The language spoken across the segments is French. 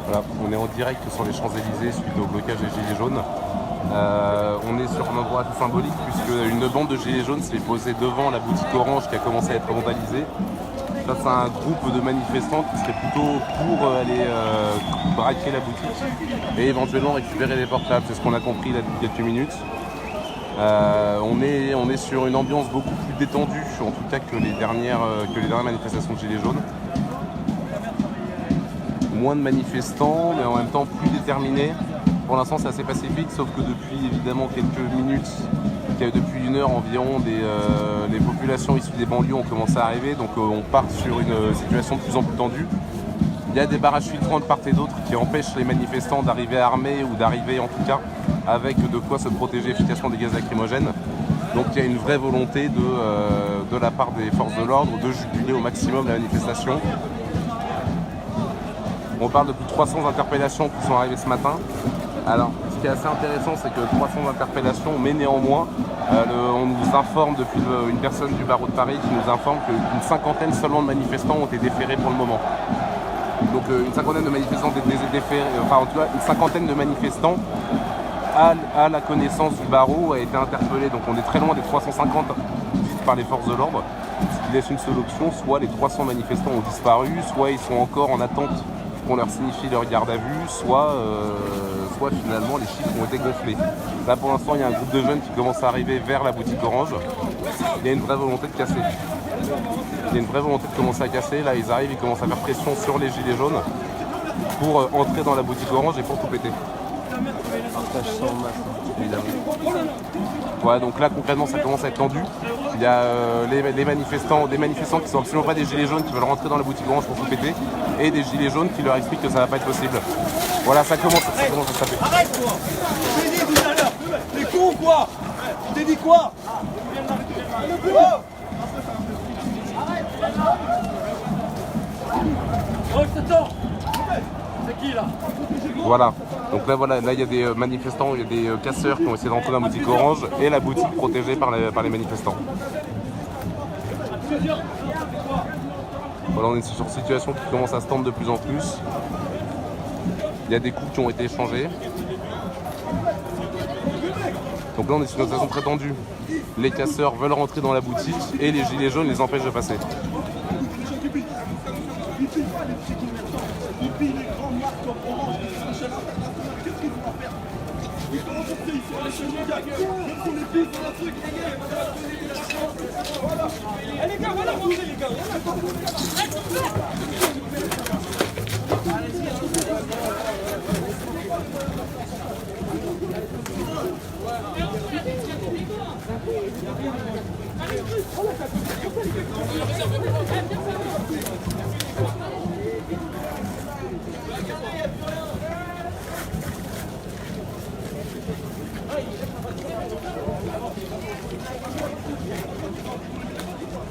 Voilà, on est en direct sur les Champs-Élysées suite au blocage des Gilets jaunes. On est sur un endroit assez symbolique puisque une bande de Gilets jaunes s'est posée devant la boutique Orange qui a commencé à être vandalisée. Face à un groupe de manifestants qui serait plutôt pour aller braquer la boutique et éventuellement récupérer les portables. C'est ce qu'on a compris là depuis quelques minutes. On est sur une ambiance beaucoup plus détendue, en tout cas que les dernières manifestations de Gilets jaunes. Moins de manifestants, mais en même temps plus déterminés. Pour l'instant, c'est assez pacifique, sauf que depuis évidemment quelques minutes, depuis 1 heure environ, les populations issues des banlieues ont commencé à arriver, donc on part sur une situation de plus en plus tendue. Il y a des barrages filtrants de part et d'autre qui empêchent les manifestants d'arriver armés ou d'arriver en tout cas avec de quoi se protéger efficacement des gaz lacrymogènes. Donc il y a une vraie volonté de la part des forces de l'ordre de juguler au maximum la manifestation. On parle de plus de 300 interpellations qui sont arrivées ce matin. Alors, ce qui est assez intéressant, c'est que 300 interpellations, mais néanmoins, on nous informe depuis une personne du barreau de Paris qui nous informe qu'une cinquantaine seulement de manifestants ont été déférés pour le moment. Donc une cinquantaine de manifestants déférés, enfin en tout cas une cinquantaine de manifestants à la connaissance du barreau a été interpellé. Donc on est très loin des 350 dites par les forces de l'ordre, ce qui laisse une seule option, soit les 300 manifestants ont disparu, soit ils sont encore en attente qu'on leur signifie leur garde à vue, soit finalement les chiffres ont été gonflés. Là pour l'instant il y a un groupe de jeunes qui commence à arriver vers la boutique Orange. Il y a une vraie volonté de casser. Il y a une vraie volonté de commencer à casser. Là ils arrivent, ils commencent à faire pression sur les gilets jaunes pour entrer dans la boutique Orange et pour tout péter. Partage sans masque, évidemment. Voilà, donc là concrètement ça commence à être tendu. Il y a des manifestants qui sont absolument pas des gilets jaunes qui veulent rentrer dans la boutique Orange pour tout péter et des gilets jaunes qui leur expliquent que ça va pas être possible. Voilà, ça commence à se taper. Arrête-toi! Je t'ai dit tout à l'heure! T'es con ou quoi? Je t'ai dit quoi? Oh, je t'attends! C'est qui là? Voilà, donc là il y a des manifestants, il y a des casseurs qui ont essayé d'entrer dans la boutique Orange et la boutique protégée par les manifestants. Voilà, on est sur une situation qui commence à se tendre de plus en plus. Il y a des coups qui ont été échangés. Donc là on est sur une situation très tendue. Les casseurs veulent rentrer dans la boutique et les gilets jaunes les empêchent de passer. Allez les gars, voilà rentrer les gars!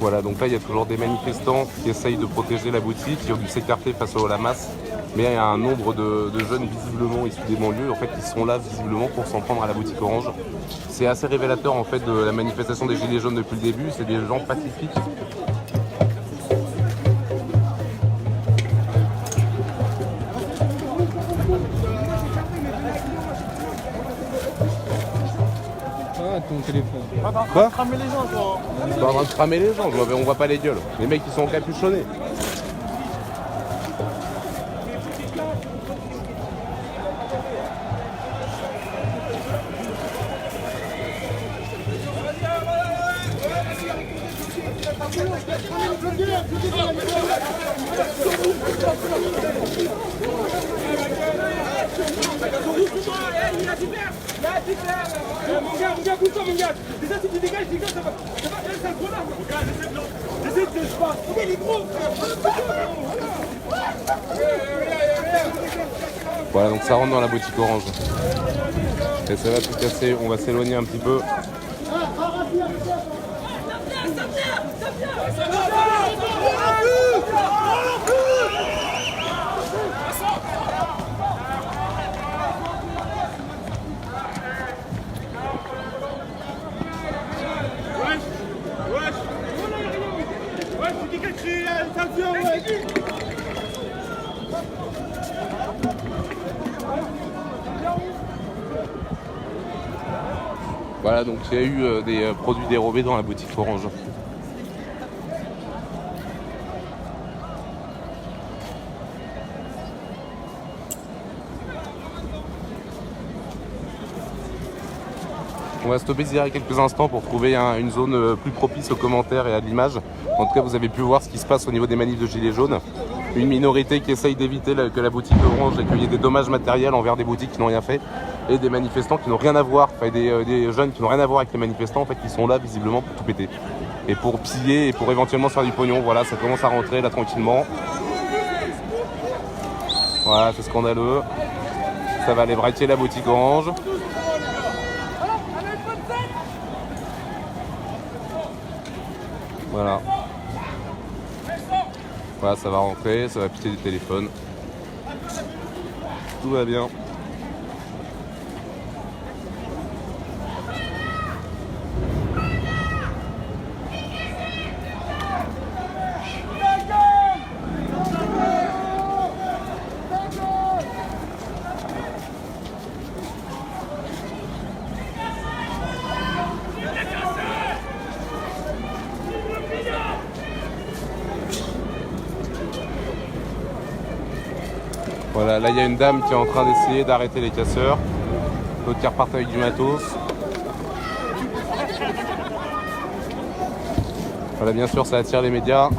Voilà, donc là il y a toujours des manifestants qui essayent de protéger la boutique, qui ont dû s'écarter face à la masse. Mais il y a un nombre de jeunes visiblement issus des banlieues, en fait, qui sont là visiblement pour s'en prendre à la boutique Orange. C'est assez révélateur en fait de la manifestation des Gilets jaunes depuis le début, c'est des gens pacifiques. Ton téléphone. Quoi? Cramer les gens, toi! On est en train de cramer les gens, on voit pas les gueules. Les mecs ils sont encapuchonnés. Mon gars, bouge-toi, mon gars! Déjà, si tu dégages, les gars, ça va. C'est un gros là! Regarde, j'essaie de se passer. Il est gros, Voilà, donc ça rentre dans la boutique Orange. Et ça va tout casser, on va s'éloigner un petit peu. c'est quelqu'un qui crie, ça vient, ouais! Voilà, donc il y a eu des produits dérobés dans la boutique Orange. On va stopper direct quelques instants pour trouver une zone plus propice aux commentaires et à l'image. En tout cas, vous avez pu voir ce qui se passe au niveau des manifs de Gilets jaunes. Une minorité qui essaye d'éviter que la boutique Orange et qu'il y ait des dommages matériels envers des boutiques qui n'ont rien fait. Et des manifestants qui n'ont rien à voir, enfin des jeunes qui n'ont rien à voir avec les manifestants, en fait, qui sont là visiblement pour tout péter. Et pour piller et pour éventuellement se faire du pognon. Voilà, ça commence à rentrer là tranquillement. Voilà, c'est scandaleux. Ça va aller braquer la boutique Orange. Voilà. Voilà, ça va rentrer, ça va piquer des téléphones. Tout va bien. Voilà, là il y a une dame qui est en train d'essayer d'arrêter les casseurs. L'autre qui repartent avec du matos. Voilà, bien sûr, ça attire les médias.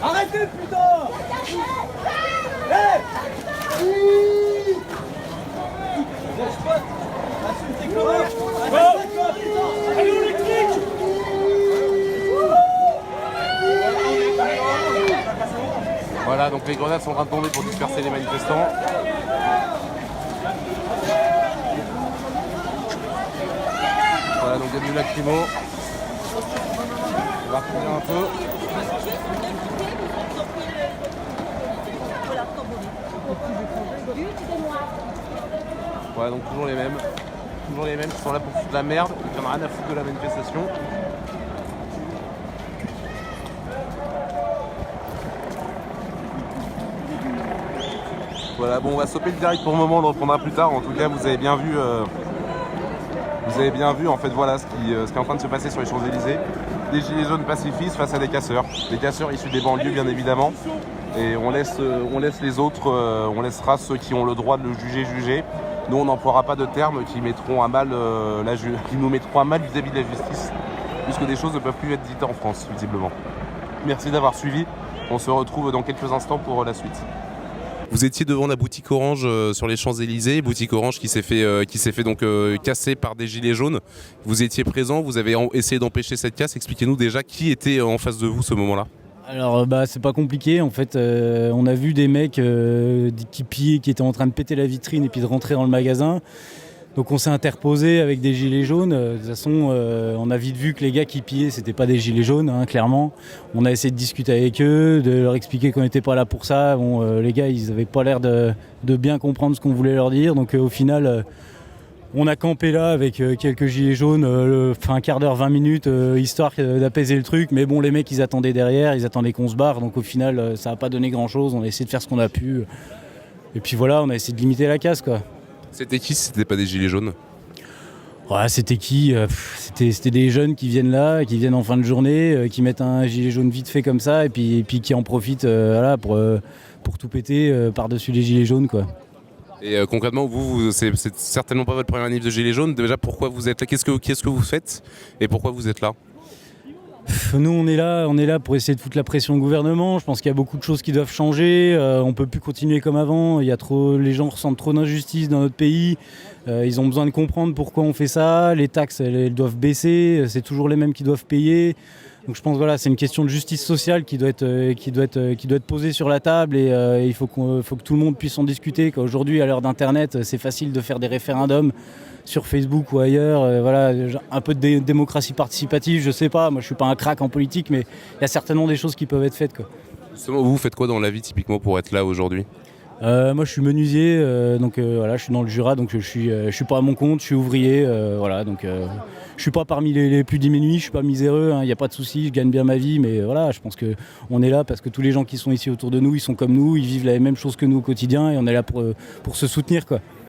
Arrêtez, putain! Hey! Lâche pas! Assume tes conneries! Allez, on les clique! Voilà, donc les grenades sont en train de tomber pour disperser les manifestants. Voilà, donc il y a du lacrymo. On va reculer un peu. Voilà, donc toujours les mêmes qui sont là pour foutre la merde, qui n'en ont rien à foutre de la manifestation. Voilà, bon, on va stopper le direct pour le moment, on le reprendra plus tard. En tout cas, vous avez bien vu en fait, voilà ce qui est en train de se passer sur les Champs-Élysées. Des gilets jaunes pacifistes face à des casseurs issus des banlieues bien évidemment. Et on laisse les autres, on laissera ceux qui ont le droit de le juger. Nous, on n'emploiera pas de termes qui mettront à mal qui nous mettront à mal vis-à-vis de la justice, puisque des choses ne peuvent plus être dites en France, visiblement. Merci d'avoir suivi. On se retrouve dans quelques instants pour la suite. Vous étiez devant la boutique Orange sur les Champs-Élysées, boutique Orange qui s'est fait donc casser par des gilets jaunes. Vous étiez présent, vous avez essayé d'empêcher cette casse. Expliquez-nous déjà qui était en face de vous ce moment-là. Alors c'est pas compliqué en fait, on a vu des mecs qui pillaient, qui étaient en train de péter la vitrine et puis de rentrer dans le magasin. Donc on s'est interposé avec des gilets jaunes. De toute façon, on a vite vu que les gars qui pillaient, c'était pas des gilets jaunes, hein, clairement. On a essayé de discuter avec eux, de leur expliquer qu'on n'était pas là pour ça. Bon, les gars, ils avaient pas l'air de bien comprendre ce qu'on voulait leur dire. Donc au final, on a campé là avec quelques gilets jaunes, un quart d'heure, 20 minutes, histoire d'apaiser le truc. Mais bon, les mecs, ils attendaient derrière, ils attendaient qu'on se barre. Donc au final, ça n'a pas donné grand-chose. On a essayé de faire ce qu'on a pu. Et puis voilà, on a essayé de limiter la casse, quoi. C'était qui si c'était pas des gilets jaunes ? Ouais, c'était qui ? C'était des jeunes qui viennent là, qui viennent en fin de journée, qui mettent un gilet jaune vite fait comme ça, et puis qui en profitent voilà, pour tout péter par-dessus les gilets jaunes, quoi. Et concrètement, vous c'est certainement pas votre première manif de gilets jaunes. Déjà, pourquoi vous êtes là ? Qu'est-ce que vous faites ? Et pourquoi vous êtes là ? Nous, on est là pour essayer de foutre la pression au gouvernement. Je pense qu'il y a beaucoup de choses qui doivent changer. On peut plus continuer comme avant. Les gens ressentent trop d'injustice dans notre pays. Ils ont besoin de comprendre pourquoi on fait ça. Les taxes, elles doivent baisser. C'est toujours les mêmes qui doivent payer. Donc je pense voilà, c'est une question de justice sociale qui doit être posée sur la table et il faut que tout le monde puisse en discuter. Aujourd'hui, à l'heure d'Internet, c'est facile de faire des référendums sur Facebook ou ailleurs. Voilà, un peu de démocratie participative, je sais pas. Moi, je suis pas un crack en politique, mais il y a certainement des choses qui peuvent être faites, quoi. Justement, vous faites quoi dans la vie typiquement pour être là aujourd'hui ? Moi je suis menuisier, donc voilà, je suis dans le Jura, donc je suis pas à mon compte, je suis ouvrier, voilà, donc je suis pas parmi les plus diminués, je suis pas miséreux, il n'y a pas de souci, je gagne bien ma vie, mais voilà, je pense qu'on est là parce que tous les gens qui sont ici autour de nous, ils sont comme nous, ils vivent la même chose que nous au quotidien et on est là pour se soutenir, quoi.